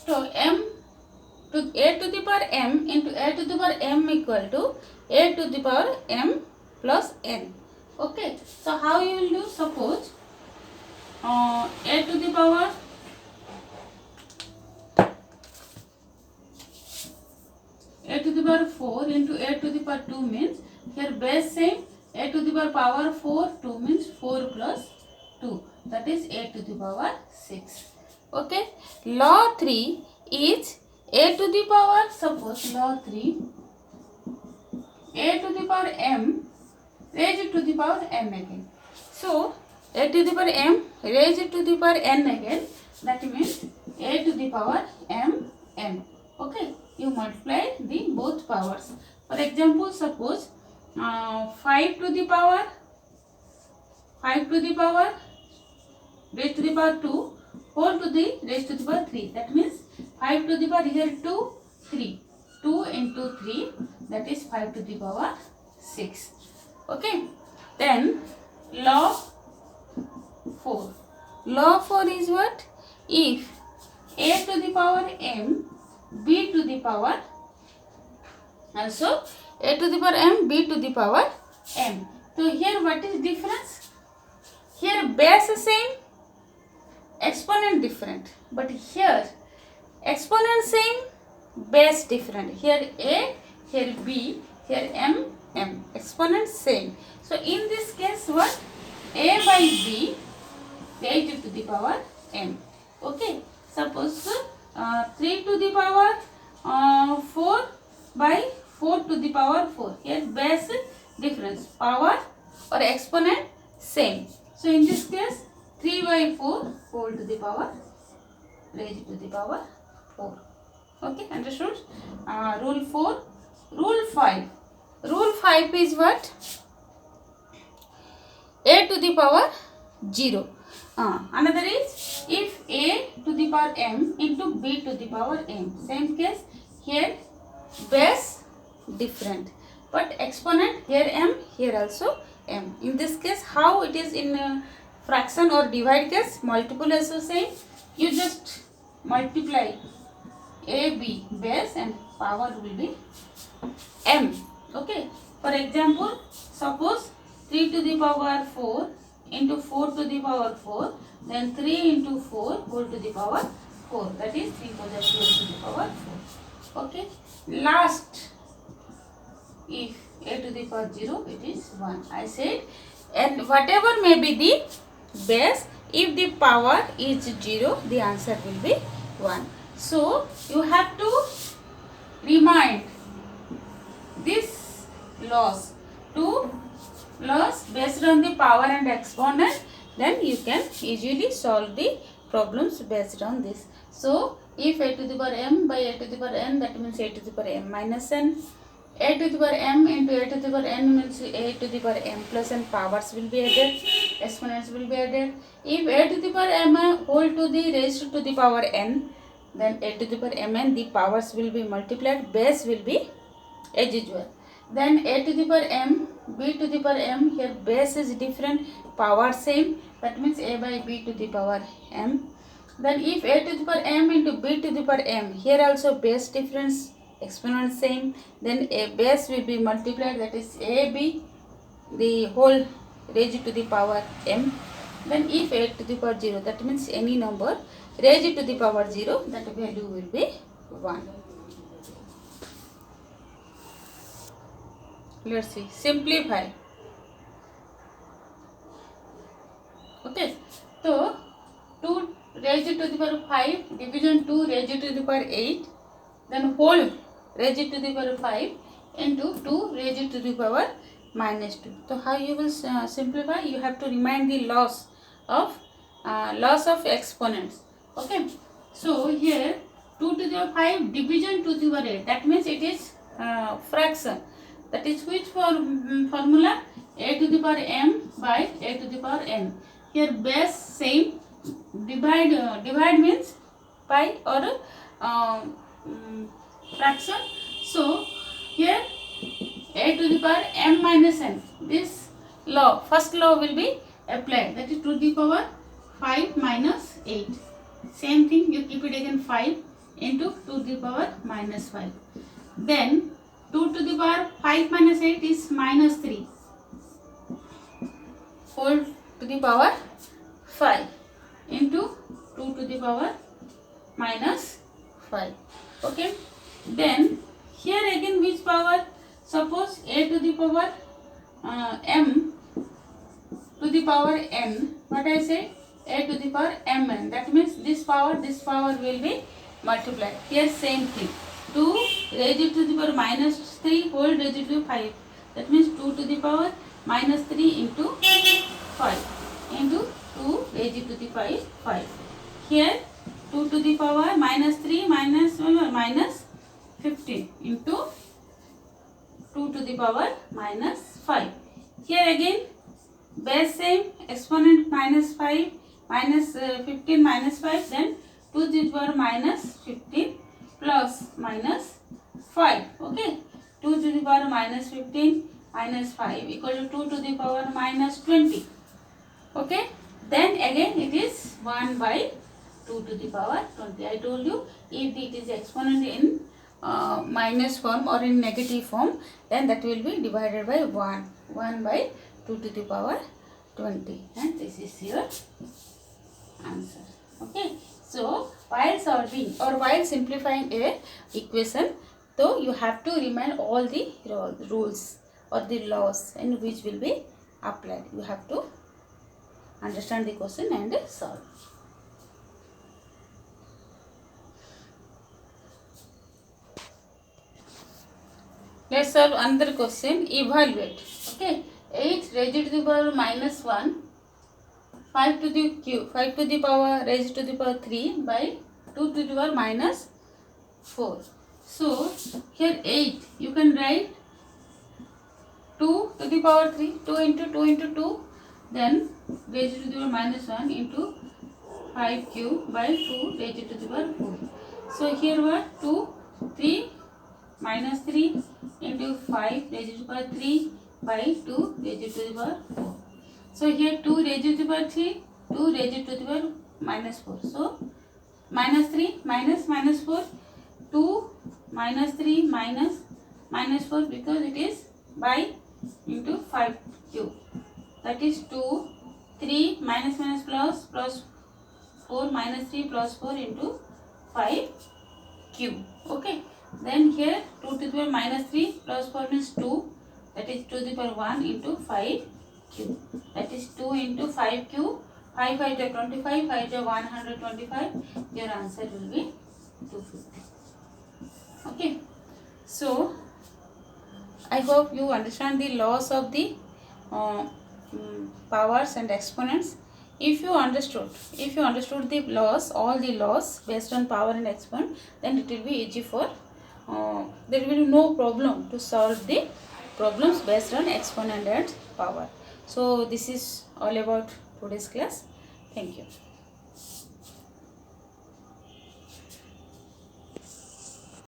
So m to a to the power m into a to the power m equal to a to the power m plus n. Okay. So how you will do? Suppose a to the power a to the power 4 into a to the power 2 means here base same, a to the power 4, 2 means 4 plus 2, that is a to the power 6. Okay. Law 3 is a to the power, suppose law 3, a to the power m raised to the power m again. So a to the power m raised to the power n again, that means a to the power m n. Okay. You multiply the both powers. For example, suppose 5 to the power raised to the power 2 whole to the raised to the power 3. That means 5 to the power here 2, 3. 2 into 3, that is 5 to the power 6. Okay. Then law 4. Law 4 is what? If a to the power m, b to the power, also a to the power m, b to the power m. So here what is difference? Here base same, exponent different. But here exponent same, base different. Here a, here b, here m, m. Exponent same. So in this case what? A by b raised to the power m. Okay. Suppose 3 to the power 4 by 4 to the power 4. Here base difference, power or exponent same. So in this case 3 by 4 whole to the power raised to the power 4. Okay, understood? Rule 4. Rule 5. Rule 5 is what? A to the power 0. Another is if a to the power m into b to the power m. Same case, here base different, but exponent here m, here also m. In this case, how it is in fraction or divide case, multiple also same. You just multiply a, b base and power will be m. Okay. For example, suppose 3 to the power 4 into 4 to the power 4, then 3 into 4 whole to the power 4, that is 3 to the power 4. Okay. Last, if a to the power 0, it is 1. I said, and whatever may be the base, if the power is 0, the answer will be 1. So you have to remind this laws, two laws based on the power and exponent, then you can easily solve the problems based on this. So if a to the power m by a to the power n, that means a to the power m minus n. A to the power m into a to the power n means a to the power m plus n, powers will be added, exponents will be added. If a to the power m whole to the raised to the power n, then a to the power mn, the powers will be multiplied, base will be as usual. Then a to the power m, b to the power m, here base is different, power same, that means a by b to the power m. Then if a to the power m into b to the power m, here also base difference, exponent same, then a base will be multiplied, that is ab, the whole raised to the power m. Then if a to the power 0, that means any number raised to the power 0, that value will be 1. Let's see, simplify. Okay, so 2 raised to the power 5 division 2 raised to the power 8, then whole raised to the power 5 into 2 raised to the power minus 2. So how you will simplify? You have to remind the loss of exponents. Okay, so here 2 to the power 5 division 2 to the power 8, that means it is fraction. That is which formula? A to the power m by a to the power n. Here base same, divide means pi or fraction. So here a to the power m minus n. This law, first law will be applied. That is 2 to the power 5 minus 8. Same thing, you keep it again 5 into 2 to the power minus 5. Then 2 to the power 5 minus 8 is minus 3 whole to the power 5 into 2 to the power minus 5. Okay. Then here again which power? Suppose a to the power m to the power n. What I say? A to the power mn. That means this power will be multiplied. Here same thing. 2 raised to the power minus 3 whole raised to 5. That means 2 to the power minus 3 into 5 into 2 raised to the 5. Here 2 to the power minus 3 minus 15 into 2 to the power minus 5. Here again base same, exponent minus 5 minus 15 minus 5, then 2 to the power minus 15 plus minus 5. Okay, 2 to the power minus 15 minus 5 equal to 2 to the power minus 20. Okay, then again it is 1 by 2 to the power 20. I told you if it is exponent in minus form or in negative form, then that will be divided by 1 by 2 to the power 20, and this is your answer. Okay, so while solving or while simplifying a equation, so you have to remind all the rules or the laws and which will be applied. You have to understand the question and solve. Let's solve another question. Evaluate. Okay, 8 raised to the power minus 1, 5 to the power raised to the power 3 by 2 to the power minus 4. So here 8 you can write 2 to the power 3, 2 into 2, then raised to the power minus 1 into 5 cube by 2 raised to the power 4. So here what? 2, 3 minus 3 into 5 raised to the power 3 by 2 raised to the power 4. So here 2 raised to the power 3, 2 raised to the power minus 4. So minus 3 minus 4, 2 minus 3 minus 4, because it is by into 5 cube. That is 2, 3 minus plus 4 minus 3 plus 4 into 5 cube. Okay. Then here 2 to the power minus 3 plus 4 means 2. That is 2 to the power 1 into 5 cube. That is 2 into 5 cube. 5 5 to 25, 5 to 125. Your answer will be 250. Okay. So I hope you understand the laws of the powers and exponents. If you understood the laws, all the laws based on power and exponent, then it will be easy for there will be no problem to solve the problems based on exponent and power. So this is all about today's class. Thank you.